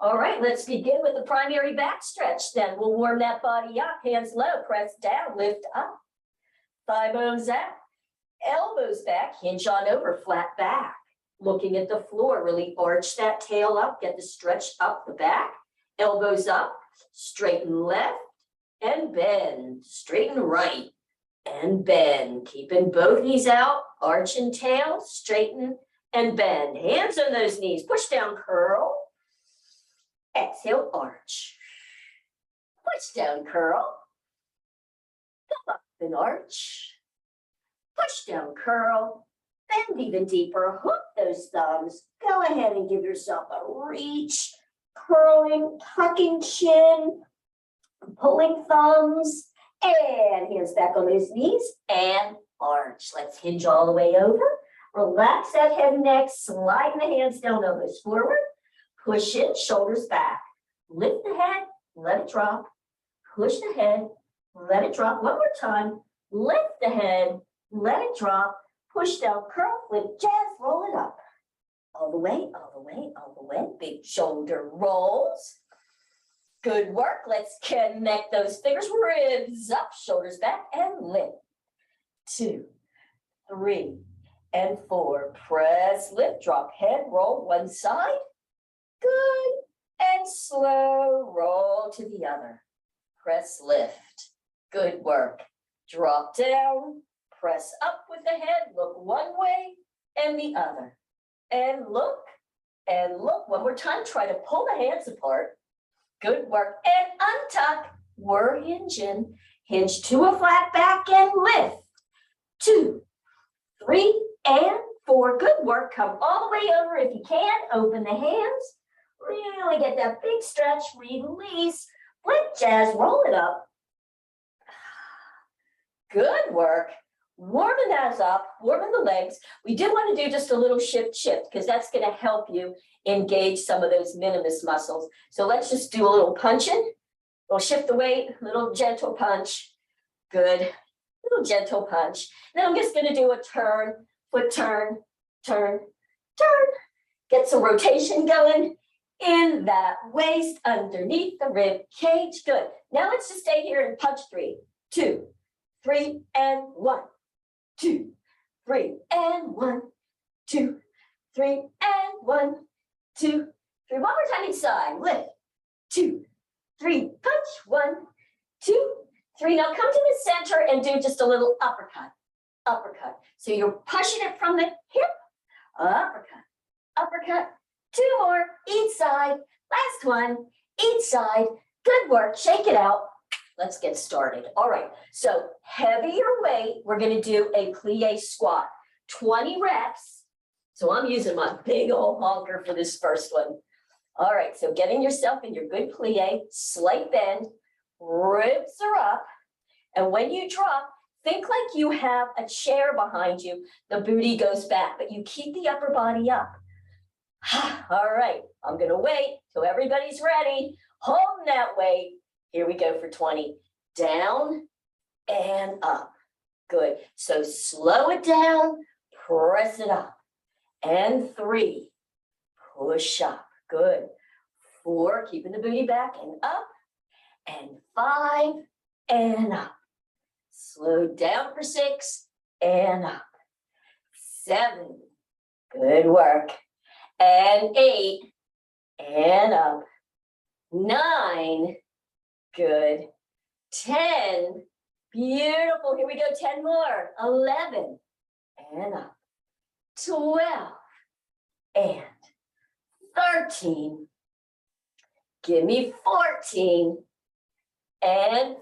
All right, let's begin with the primary back stretch then. We'll warm that body up, hands low, press down, lift up. Thigh bones out, elbows back, hinge on over, flat back. Looking at the floor, really arch that tail up, get the stretch up the back, elbows up, straighten left and bend, straighten right and bend. Keeping both knees out, arch and tail, straighten and bend. Hands on those knees, push down, curl. Exhale, arch. Push down, curl. Come up and arch. Push down, curl. Bend even deeper, hook those thumbs. Go ahead and give yourself a reach. Curling, tucking chin, pulling thumbs, and hands back on those knees, and arch. Let's hinge all the way over. Relax that head and neck, sliding the hands down, elbows forward. Push in, shoulders back. Lift the head, let it drop. Push the head, let it drop. One more time. Lift the head, let it drop. Push down, curl, flip, jazz, roll it up. All the way, all the way, all the way. Big shoulder rolls. Good work. Let's connect those fingers, ribs up, shoulders back, and lift. 2, 3, and 4. Press, lift, drop, head, roll one side. Good. And slow, roll to the other. Press, lift. Good work. Drop down, press up with the head, look one way and the other. And look, and look. One more time, try to pull the hands apart. Good work. And untuck, we're hinging. Hinge to a flat back and lift. 2, 3, and 4. Good work. Come all the way over if you can. Open the hands. Really get that big stretch, release, flip, jazz, roll it up. Good work. Warming that up, warming the legs. We do want to do just a little shift because that's going to help you engage some of those minimus muscles. So let's just do a little punching. We'll shift the weight, little gentle punch. Good. Little gentle punch. Then I'm just going to do a turn, foot turn, turn, turn. Get some rotation going. In that waist, underneath the rib cage. Good. Now let's just stay here and punch 3, 2, 3, and 1, 2, 3, and 1, 2, 3, and 1, 2, 3. One more time each side. Lift. 2, 3. Punch. 1, 2, 3. Now come to the center and do just a little uppercut. Uppercut. So you're pushing it from the hip. Uppercut. Uppercut. 2 more, each side. Last one, each side. Good work, shake it out. Let's get started. All right, so heavier weight, we're gonna do a plie squat. 20 reps. So I'm using my big old honker for this first one. All right, so getting yourself in your good plie, slight bend, ribs are up. And when you drop, think like you have a chair behind you. The booty goes back, but you keep the upper body up. All right, I'm gonna wait till everybody's ready. Hold that weight. Here we go for 20. Down and up. Good. So slow it down, press it up. And 3, push up. Good. 4, keeping the booty back and up. And 5, and up. Slow down for 6, and up. 7, good work. And 8, and up. 9, good. 10, beautiful. Here we go, 10 more. 11, and up. 12, and 13. Give me 14, and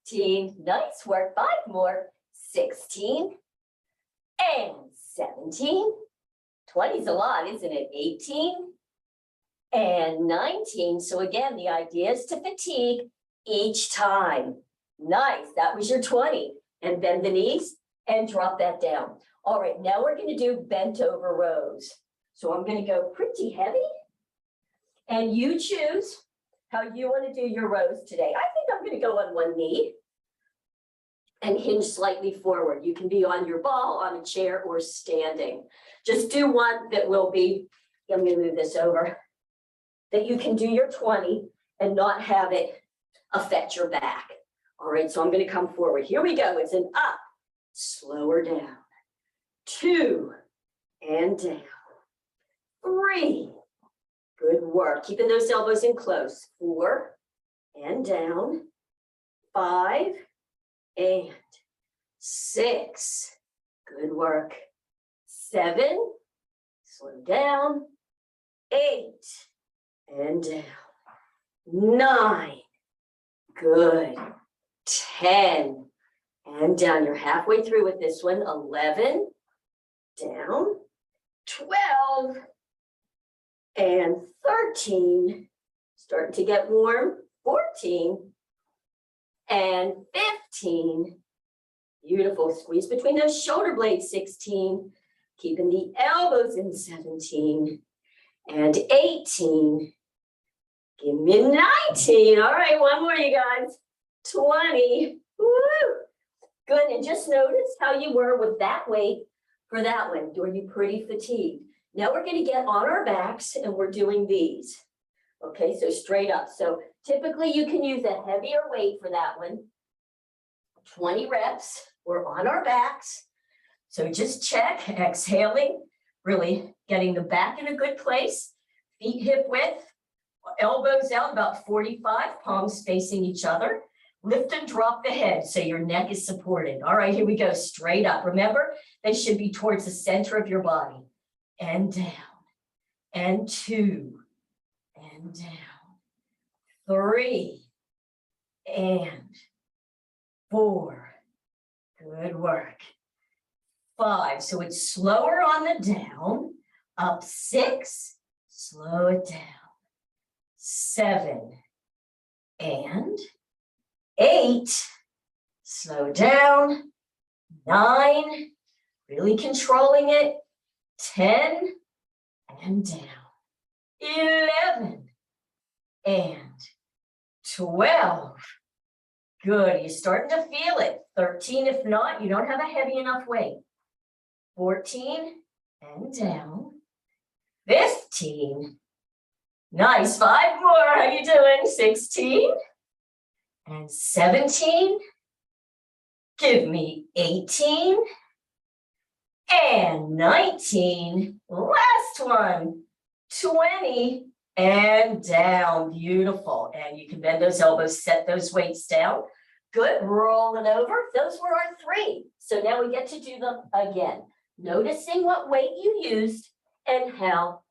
15. Nice work. 5 more. 16, and 17. 20 is a lot, isn't it? 18 and 19. So again, the idea is to fatigue each time. Nice, that was your 20. And bend the knees and drop that down. All right, now we're gonna do bent over rows. So I'm gonna go pretty heavy. And you choose how you wanna do your rows today. I think I'm gonna go on one knee and hinge slightly forward. You can be on your ball, on a chair, or standing. Just do one that will be, I'm gonna move this over. that you can do your 20 and not have it affect your back. All right, so I'm going to come forward. Here we go. It's an up, slower down. 2 and down. 3. Good work. Keeping those elbows in close. 4 and down. 5 and 6. Good work. 7. Slow down. 8 and down. 9. Good. 10 and down. You're halfway through with this one. 11 down. 12 and 13. Starting to get warm. 14 and 15. Beautiful. Squeeze between those shoulder blades. 16. Keeping the elbows in. 17 and 18. Give me 19. All right, one more, you guys. 20. Woo. Good. And just notice how you were with that weight for that one. Were you pretty fatigued? Now we're going to get on our backs and we're doing these. Okay, so straight up. So typically you can use a heavier weight for that one. 20 reps. We're on our backs. So just check, exhaling, really getting the back in a good place. Feet hip width, elbows out about 45, palms facing each other. Lift and drop the head so your neck is supported. All right, here we go, straight up. Remember, they should be towards the center of your body. And down, and 2, and down, 3, and 4. Good work. 5, so it's slower on the down. Up 6, slow it down. 7 and 8, slow down. 9, really controlling it. 10 and down. 11 and 12. Good, you're starting to feel it. 13, if not, you don't have a heavy enough weight. 14 and down. 15. Nice, 5 more. How you doing? 16 and 17. Give me 18 and 19. Last one. 20 and down. Beautiful. And you can bend those elbows, set those weights down. Good. Rolling over. Those were our 3. So now we get to do them again. Noticing what weight you used and how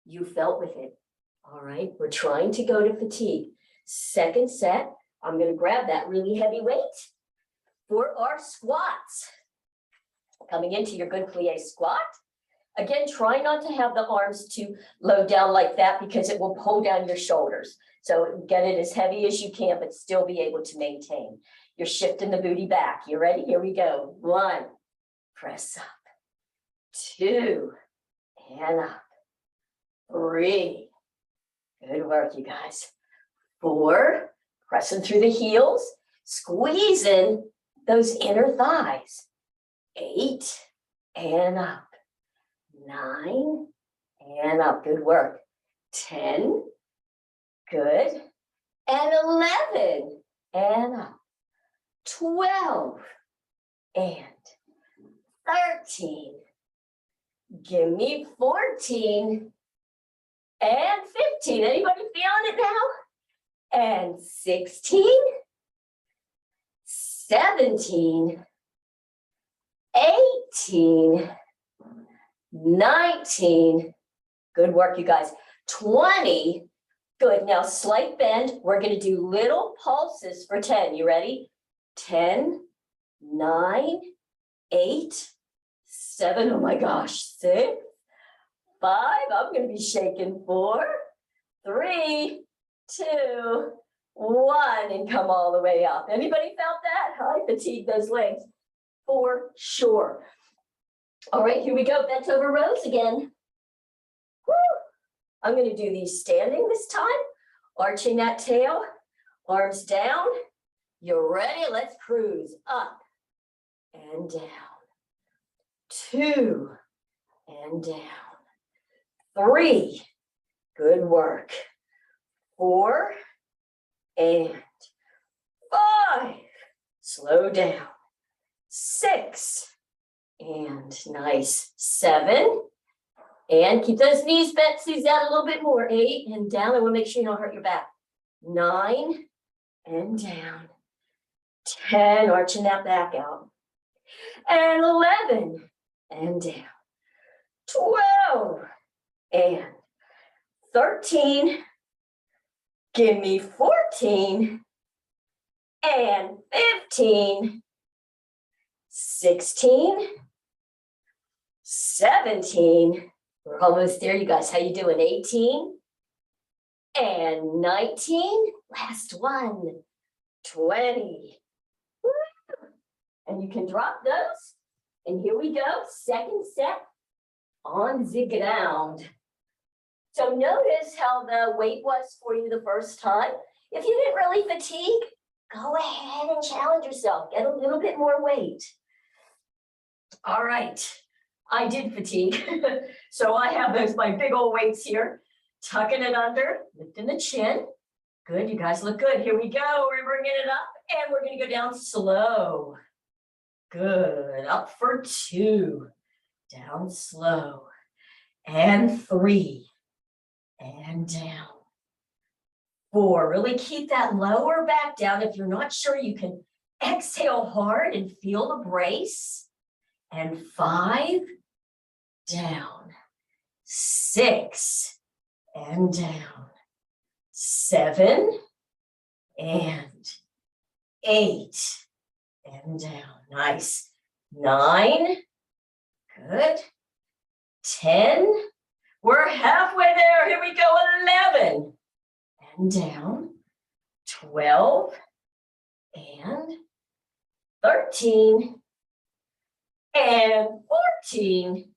you felt with it. All right, we're trying to go to fatigue. Second set, I'm going to grab that really heavy weight for our squats. Coming into your good plie squat. Again, try not to have the arms too low down like that because it will pull down your shoulders. So get it as heavy as you can, but still be able to maintain. You're shifting the booty back. You ready? Here we go. 1, press up. 2, and up. 3. Good work, you guys. 4, pressing through the heels, squeezing those inner thighs. 8, and up. 9, and up. Good work. 10, good. And 11, and up. 12, and 13. Give me 14 and 15. Anybody feeling it now? And 16, 17, 18, 19. Good work, you guys. 20. Good. Now, slight bend. We're going to do little pulses for 10. You ready? 10, 9, 8, 7. Oh my gosh. 6, 5. I'm going to be shaking. 4, 3, 2, 1, and come all the way up. Anybody felt that? I fatigued those legs for sure. All right, here we go. Bent over rows again. Woo. I'm going to do these standing this time, arching that tail, arms down. You're ready? Let's cruise up and down. 2 and down. 3. Good work. 4 and 5. Slow down. 6 and nice. 7 and keep those knees bent, squeeze out a little bit more. 8 and down. I want to make sure you don't hurt your back. 9 and down. 10, arching that back out. And 11 and down. 12 and 13. Give me 14 and 15. 16. 17. We're almost there, you guys. How you doing? 18 and 19. Last one. 20. Woo. And you can drop those. And here we go. Second set on the ground. So notice how the weight was for you the first time. If you didn't really fatigue, go ahead and challenge yourself. Get a little bit more weight. All right. I did fatigue. So I have my big old weights here. Tucking it under, lifting the chin. Good, you guys look good. Here we go. We're bringing it up and we're going to go down slow. Good. Up for 2. Down slow. And 3. And down. 4. Really keep that lower back down. If you're not sure, you can exhale hard and feel the brace. And 5. Down. 6. And down. 7. And 8. And down. Nice. 9. Good. 10. We're halfway there. Here we go. 11. And down. 12. And 13. And 14.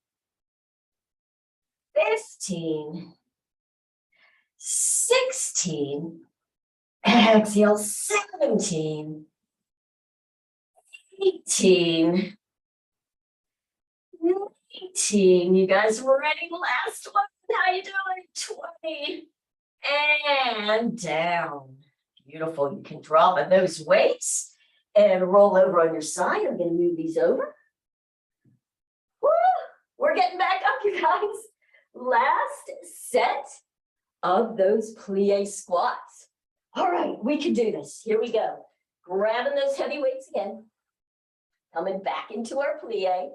15. 16. Exhale. 17. 18. 19. You guys ready? Last one. How you doing? 20. And down. Beautiful. You can drop on those weights and roll over on your side. I'm going to move these over. Woo! We're getting back up, you guys. Last set of those plie squats. All right, we can do this. Here we go. Grabbing those heavy weights again. Coming back into our plie.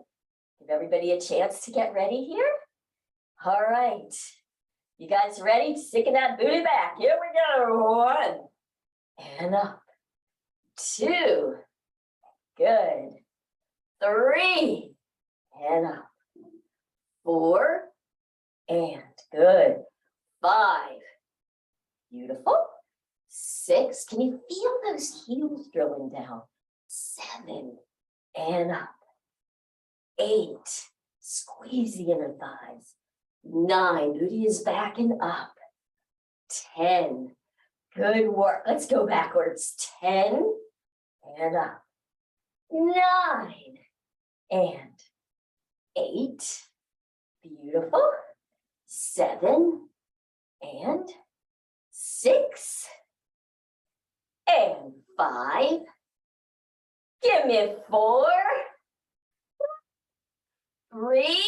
Give everybody a chance to get ready here. All right. You guys ready? Sticking that booty back. Here we go. 1. And up. 2. Good. 3. And up. 4. And good. 5. Beautiful. 6. Can you feel those heels drilling down? 7. And up. 8. Squeeze the inner thighs. 9. Booty is back and up. 10. Good work. Let's go backwards. 10. And up. 9. And 8. Beautiful. 7. And 6. And 5. Give me 4. 3.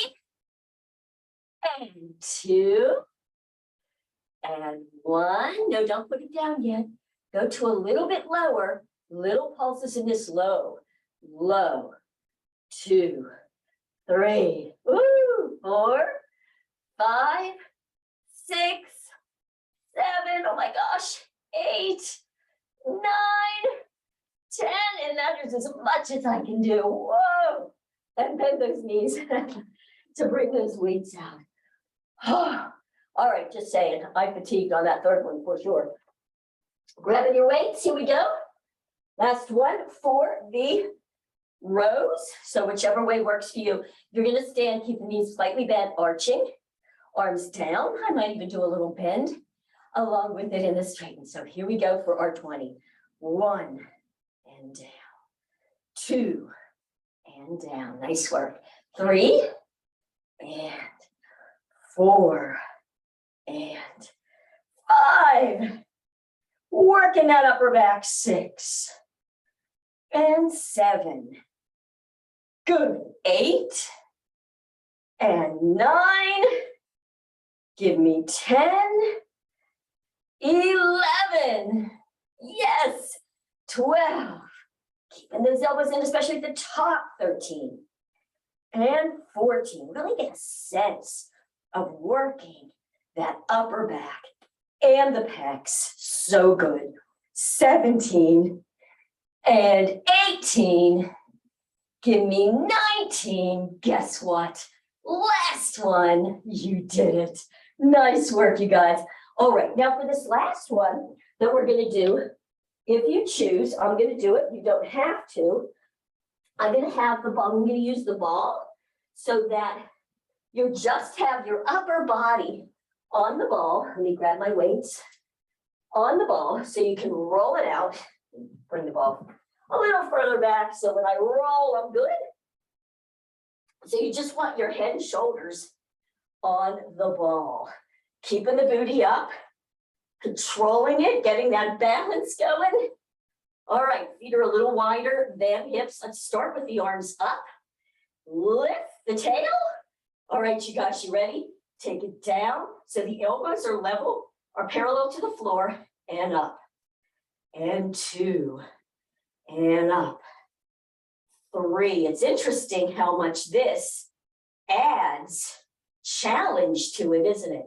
And 2. And 1. No, don't put it down yet. Go to a little bit lower. Little pulses in this low. Low. 2. 3. Woo! 4. 5. 6. 7. Oh my gosh. 8. 9. 10. And that is as much as I can do. Whoa! And bend those knees to bring those weights out. All right, just saying, I fatigued on that third one for sure. Grabbing your weights, here we go. Last one for the rows. So whichever way works for you. You're gonna stand, keep the knees slightly bent, arching, arms down. I might even do a little bend along with it in the straighten. So here we go for our 20. 1 and down. 2 and down. Nice work. 3 and 4 and 5 Working that upper back, 6 and 7. Good, 8 and 9. Give me 10, 11. Yes, 12. Keeping those elbows in, especially at the top, 13 and 14. Really get a sense of working that upper back and the pecs. So good. 17 and 18. Give me 19. Guess what? Last one. You did it. Nice work, you guys. All right, now for this last one that we're going to do, if you choose, I'm going to do it. You don't have to. I'm going to have the ball. I'm going to use the ball so that you just have your upper body on the ball. Let me grab my weights. On the ball so you can roll it out. Bring the ball a little further back so when I roll, I'm good. So you just want your head and shoulders on the ball. Keeping the booty up, controlling it, getting that balance going. All right, feet are a little wider than hips. Let's start with the arms up. Lift the tail. All right, you guys, you ready? Take it down so the elbows are level, are parallel to the floor, and up. And 2, and up. 3. It's interesting how much this adds challenge to it, isn't it?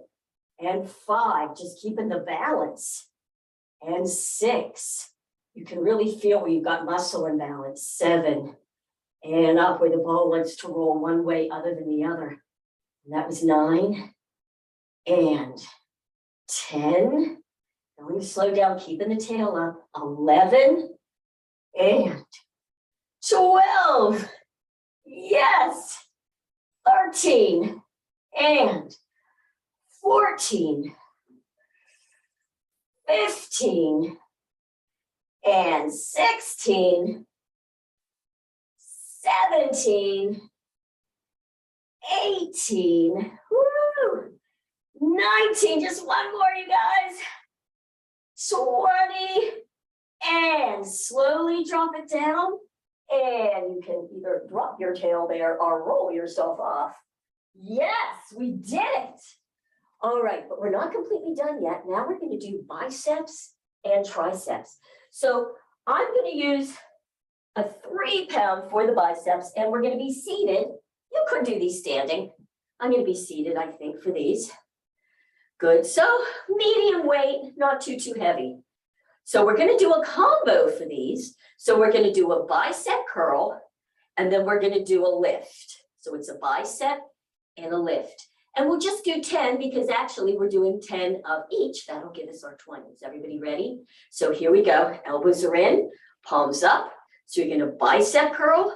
And 5, just keeping the balance. And 6, you can really feel where you've got muscle imbalance. 7, and up where the ball wants to roll one way other than the other. And that was 9, and 10. Going slow down, keeping the tail up. 11, and 12. Yes. 13, and 14, 15, and 16, 17, 18, woo, 19, just one more, you guys, 20, and slowly drop it down, and you can either drop your tail there or roll yourself off. Yes, we did it. All right, but we're not completely done yet. Now we're going to do biceps and triceps. So I'm going to use a 3-pound for the biceps, and we're going to be seated. You could do these standing. I'm going to be seated, I think, for these. Good. So medium weight, not too heavy. So we're going to do a combo for these. So we're going to do a bicep curl, and then we're going to do a lift. So it's a bicep and a lift. And we'll just do 10 because actually we're doing 10 of each. That'll give us our 20. Is everybody ready? So here we go. Elbows are in, palms up. So you're going to bicep curl,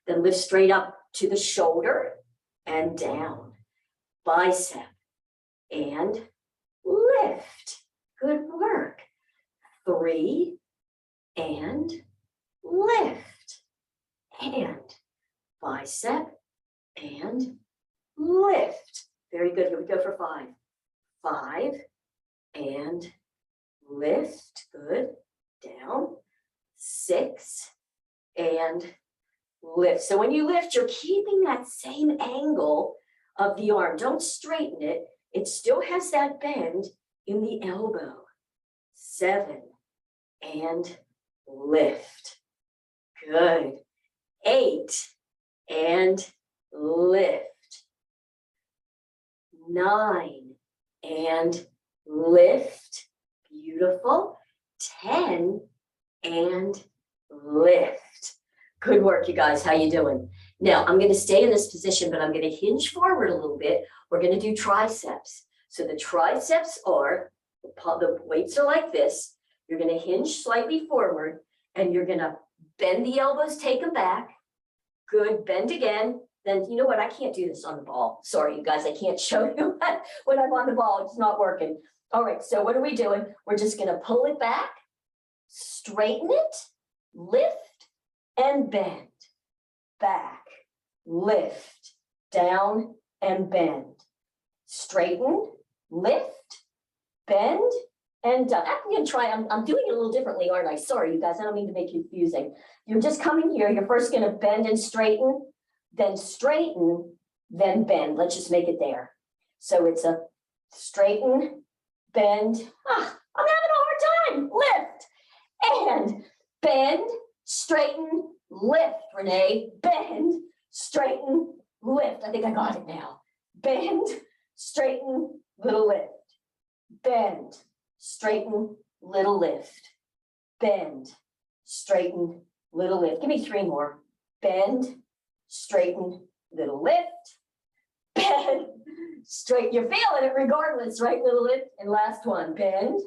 then lift straight up to the shoulder and down. Bicep and lift. Good work. 3 and lift. And bicep and lift. Very good. Here we go for 5. 5 and lift. Good. Down. 6 and lift. So when you lift, you're keeping that same angle of the arm. Don't straighten it. It still has that bend in the elbow. 7 and lift. Good. 8 and lift. 9 and lift. Beautiful. 10 and lift. Good work, you guys. How you doing? Now, I'm going to stay in this position, but I'm going to hinge forward a little bit. We're going to do triceps. So the triceps are, the weights are like this. You're going to hinge slightly forward, and you're going to bend the elbows, take them back. Good. Bend again. Then, you know what? I can't do this on the ball. Sorry, you guys. I can't show you when I'm on the ball. It's not working. All right. So what are we doing? We're just going to pull it back, straighten it, lift, and bend. Back, lift, down, and bend. Straighten, lift, bend, and and done. I'm gonna try, I'm doing it a little differently, aren't I? Sorry, you guys, I don't mean to make you confusing. You're just coming here, you're first gonna bend and straighten, then bend. Let's just make it there. So it's a straighten, bend. I'm having a hard time. Lift and bend, straighten, lift, Renee. Bend, straighten, lift. I think I got it now. Bend, straighten, little lift. Bend, straighten, little lift. Bend, straighten, little lift. Give me 3 more. Bend, straighten, little lift. Bend, straighten. You're feeling it regardless, right? Little lift. And last one. Bend,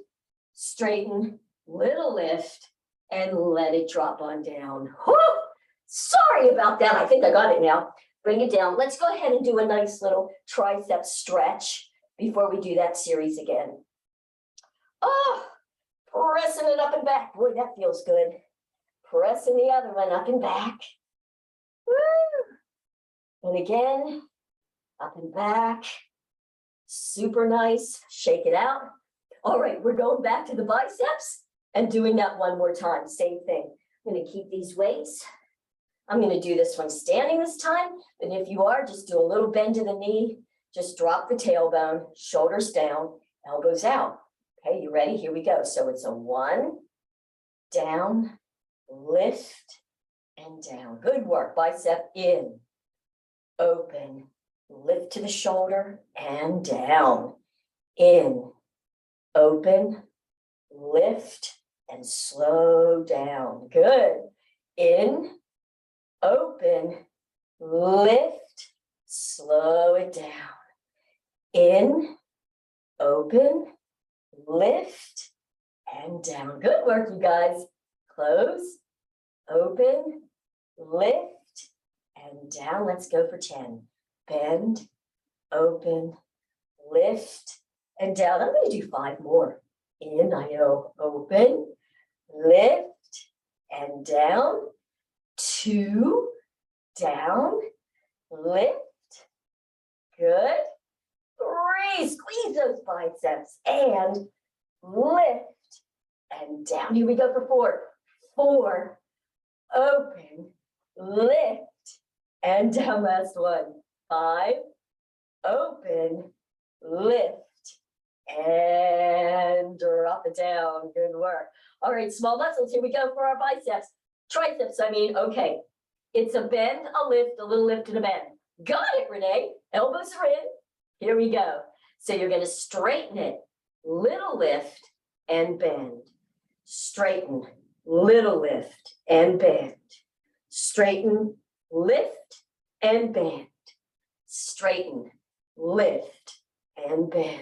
straighten, little lift, and let it drop on down. Whew! Sorry about that. I think I got it now. Bring it down. Let's go ahead and do a nice little tricep stretch before we do that series again. Oh, pressing it up and back. Boy, that feels good. Pressing the other one up and back. Woo! And again, up and back. Super nice. Shake it out. All right, we're going back to the biceps and doing that one more time. Same thing. I'm going to keep these weights. I'm going to do this one standing this time. And if you are, just do a little bend to the knee. Just drop the tailbone, shoulders down, elbows out. Okay, you ready? Here we go. So it's a 1, down, lift, and down. Good work. Bicep in, open, lift to the shoulder, and down. In, open, lift, and slow down. Good. In, open, lift, slow it down. In, open, lift, and down. Good work, you guys. Close, open, lift, and down. Let's go for 10. Bend, open, lift, and down. I'm going to do 5 more. In, I know, open, lift, and down. 2, down, lift. Good. 3, squeeze those biceps and lift and down. Here we go for 4. 4, open, lift, and down. Last one. 5, open, lift, and drop it down. Good work. All right, small muscles. Here we go for our biceps. Triceps, I mean, okay. It's a bend, a lift, a little lift, and a bend. Got it, Renee. Elbows are in. Here we go. So you're going to straighten it, little lift, and bend. Straighten, little lift, and bend. Straighten, lift, and bend. Straighten, lift, and bend.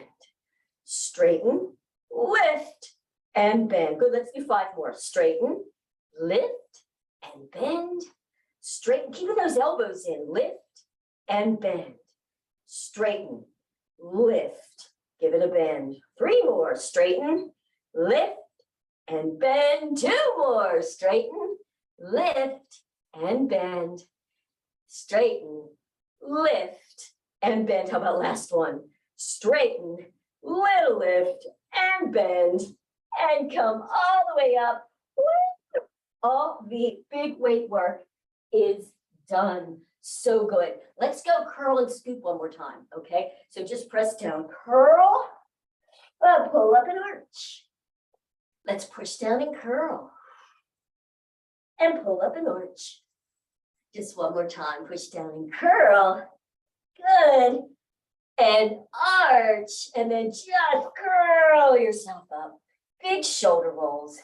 Straighten, lift, and bend. Good, let's do 5 more. Straighten, lift, and bend. Straighten, keeping those elbows in. Lift and bend. Straighten, lift, give it a bend. 3 more. Straighten, lift, and bend. 2 more. Straighten, lift, and bend. Straighten, lift, and bend. How about last one? Straighten, little lift, and bend, and come all the way up. All the big weight work is done. So good. Let's go curl and scoop one more time. Okay. So just press down, curl, pull up and arch. Let's push down and curl and pull up and arch. Just one more time. Push down and curl. Good. And arch. And then just curl yourself up. Big shoulder rolls.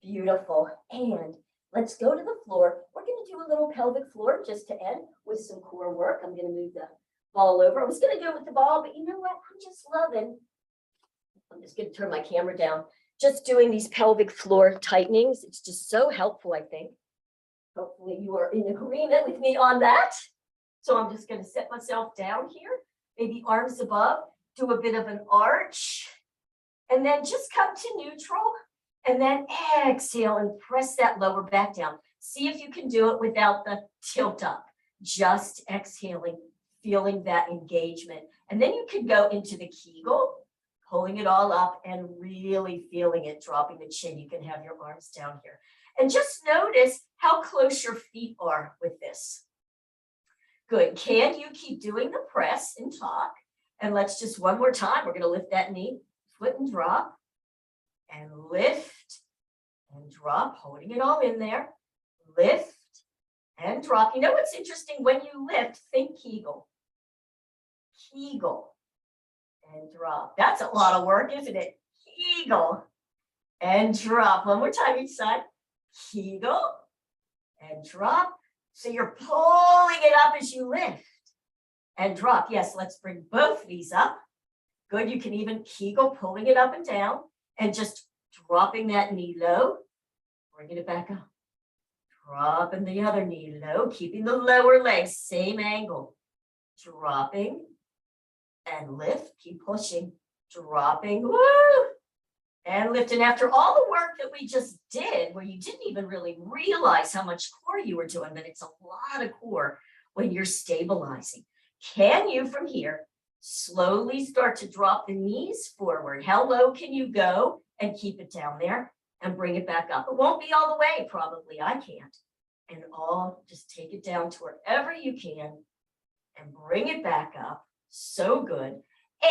Beautiful. And let's go to the floor. We're going to do a little pelvic floor just to end with some core work. I'm going to move the ball over. I was going to do it with the ball, but you know what? I'm just loving. I'm just going to turn my camera down. Just doing these pelvic floor tightenings. It's just so helpful, I think. Hopefully you are in agreement with me on that. So I'm just going to set myself down here. Maybe arms above. Do a bit of an arch. And then just come to neutral. And then exhale and press that lower back down. See if you can do it without the tilt up. Just exhaling, feeling that engagement. And then you can go into the Kegel. pulling it all up and really feeling it, dropping the chin. You can have your arms down here. And just notice how close your feet are with this. Good. Can you keep doing the press and talk? And let's just one more time. We're going to lift that knee, foot and drop, and lift and drop, holding it all in there. Lift and drop. You know what's interesting? When you lift, think Kegel. Kegel and drop. That's a lot of work, isn't it? Kegel and drop. One more time each side. Kegel and drop. So you're pulling it up as you lift and drop. Yes, let's bring both knees up. Good. You can even Kegel, pulling it up and down and just dropping that knee low. Bringing it back up. Dropping the other knee low, keeping the lower leg, same angle. Dropping and lift, keep pushing, dropping, woo, and lift. And after all the work that we just did, where you didn't even really realize how much core you were doing, but it's a lot of core when you're stabilizing. Can you, from here, slowly start to drop the knees forward? How low can you go and keep it down there and bring it back up? It won't be all the way, probably. I can't. And just take it down to wherever you can and bring it back up. So good.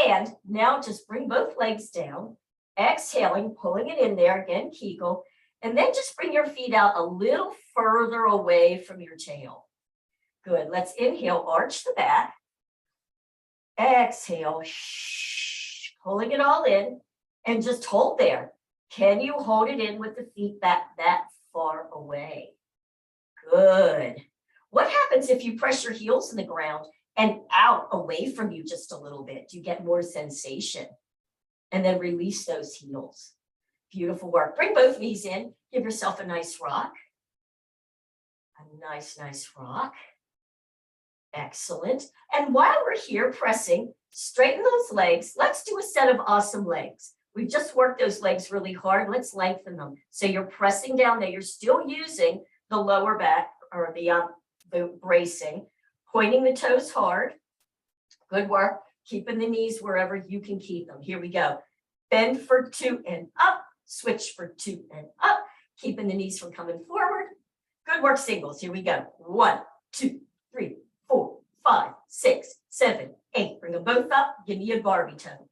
And now just bring both legs down, exhaling, pulling it in there, again, Kegel, and then just bring your feet out a little further away from your tail. Good. Let's inhale, arch the back. Exhale, pulling it all in, and just hold there. Can you hold it in with the feet back that far away? Good. What happens if you press your heels in the ground and out away from you just a little bit? You get more sensation. And then release those heels. Beautiful work. Bring both knees in. Give yourself a nice rock. A nice, nice rock. Excellent. And while we're here pressing, straighten those legs. Let's do a set of awesome legs. We've just worked those legs really hard. Let's lengthen them. So you're pressing down there. You're still using the lower back or the bracing, pointing the toes hard. Good work. Keeping the knees wherever you can keep them. Here we go. Bend for 2 and up. Switch for 2 and up. Keeping the knees from coming forward. Good work, singles. Here we go. 1, 2, 3, 4, 5, 6, 7, 8. Bring them both up. Give me a Barbie toe.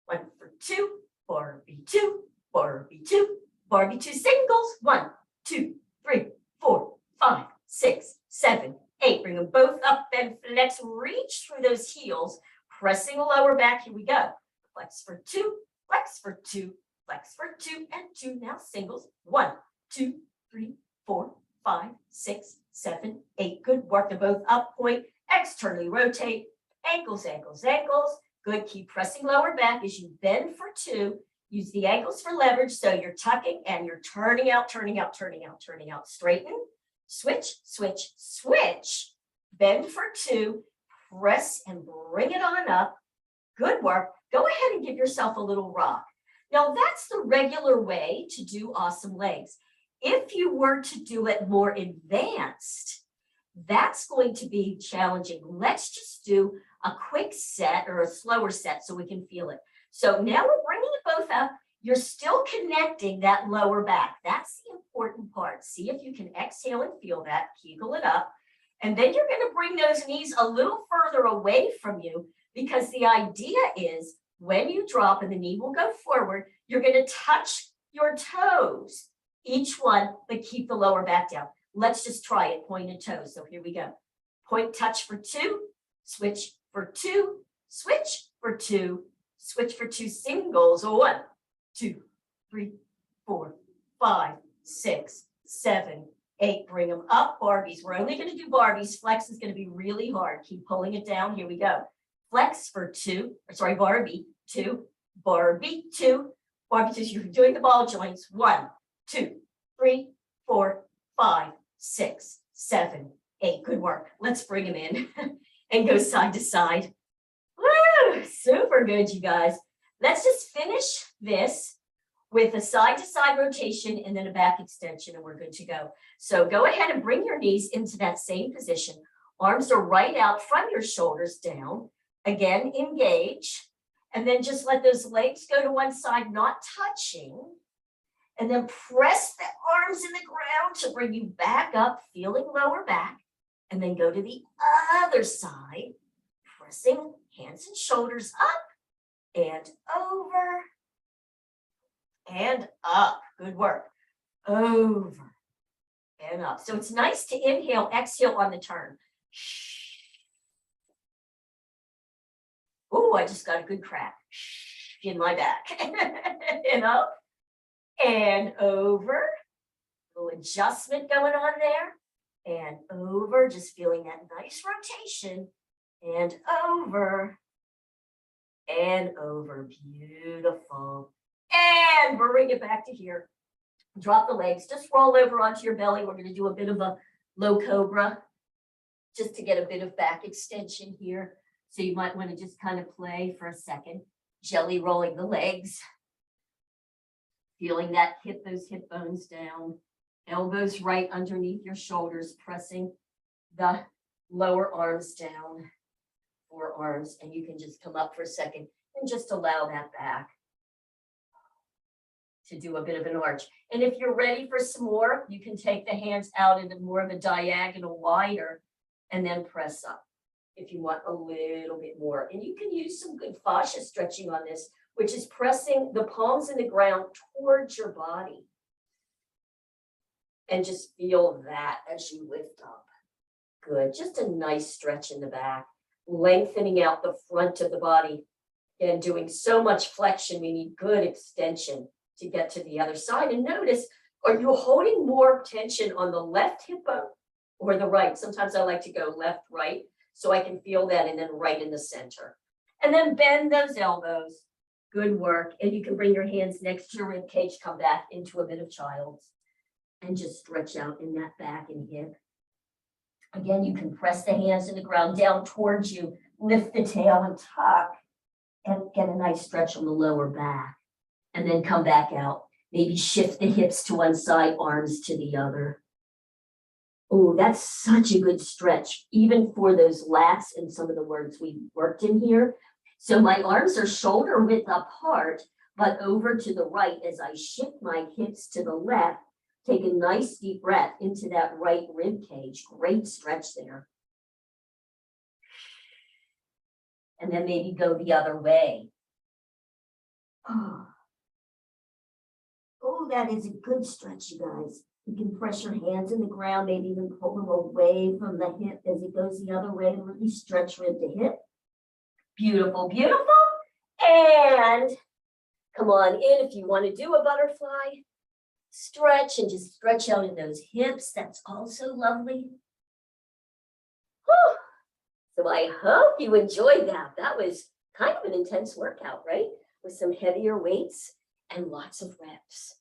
1 for 2. Barbie 2. Barbie 2. Barbie 2 singles. 1, 2, 3, 4, 5, 6, 7, 8. Bring them both up and flex. Reach through those heels. Pressing the lower back. Here we go. Flex for 2. Flex for 2. Flex for 2 and 2. Now singles. 1, 2, 3, 4, 5, 6, 7, 8. Good work. They're both up. Point. Externally rotate. Ankles, ankles, ankles. Good. Keep pressing lower back as you bend for 2. Use the ankles for leverage. So you're tucking and you're turning out, turning out, turning out, turning out. Straighten. Switch, switch, switch. Bend for 2. Press and bring it on up. Good work. Go ahead and give yourself a little rock. Now that's the regular way to do awesome legs. If you were to do it more advanced, that's going to be challenging. Let's just do a quick set or a slower set so we can feel it. So now we're bringing it both up. You're still connecting that lower back. That's the important part. See if you can exhale and feel that. Kegel it up. And then you're going to bring those knees a little further away from you, because the idea is when you drop and the knee will go forward, you're going to touch your toes, each one, but keep the lower back down. Let's just try it, pointed toes. So here we go. Point, touch for 2, switch for 2, switch for 2, switch for 2 singles. 1, 2, 3, 4, 5, 6, 7, 8. Bring them up. Barbies. We're only going to do Barbies. Flex is going to be really hard. Keep pulling it down. Here we go. Flex for 2. Barbie 2. Barbie 2. Barbie 2. You're doing the ball joints. 1, 2, 3, 4, 5, 6, 7, 8. Good work. Let's bring them in and go side to side. Woo! Super good, you guys. Let's just finish this with a side-to-side rotation and then a back extension, and we're good to go. So go ahead and bring your knees into that same position. Arms are right out from your shoulders down. Again, engage. And then just let those legs go to one side, not touching. And then press the arms in the ground to bring you back up, feeling lower back. And then go to the other side, pressing hands and shoulders up and over and up. Good work. Over and up. So it's nice to inhale, exhale on the turn. Oh, I just got a good crack in my back. And up and over. A little adjustment going on there. And over, just feeling that nice rotation. And over. And over. Beautiful. And bring it back to here. Drop the legs. Just roll over onto your belly. We're going to do a bit of a low cobra just to get a bit of back extension here. So you might want to just kind of play for a second. Jelly rolling the legs. Feeling that hip, those hip bones down. Elbows right underneath your shoulders, pressing the lower arms down. Forearms, and you can just come up for a second and just allow that back to do a bit of an arch. And if you're ready for some more, you can take the hands out into more of a diagonal wider and then press up if you want a little bit more. And you can use some good fascia stretching on this, which is pressing the palms in the ground towards your body. And just feel that as you lift up. Good. Just a nice stretch in the back, lengthening out the front of the body. And doing so much flexion, we need good extension to get to the other side. And notice, are you holding more tension on the left hip bone or the right? Sometimes I like to go left, right, so I can feel that, and then right in the center. And then bend those elbows. Good work. And you can bring your hands next to your rib cage, come back into a bit of child's, and just stretch out in that back and hip. Again, you can press the hands in the ground down towards you, lift the tail and tuck, and get a nice stretch on the lower back. And then come back out. Maybe shift the hips to one side, arms to the other. Oh, that's such a good stretch, even for those lats and some of the words we worked in here. So my arms are shoulder width apart, but over to the right as I shift my hips to the left. Take a nice deep breath into that right rib cage. Great stretch there. And then maybe go the other way. Oh, that is a good stretch, you guys. You can press your hands in the ground, maybe even pull them away from the hip as it goes the other way and really stretch rib to hip. Beautiful, beautiful. And come on in if you want to do a butterfly. Stretch and just stretch out in those hips. That's also lovely. Whew. So I hope you enjoyed that. That was kind of an intense workout, right? With some heavier weights and lots of reps.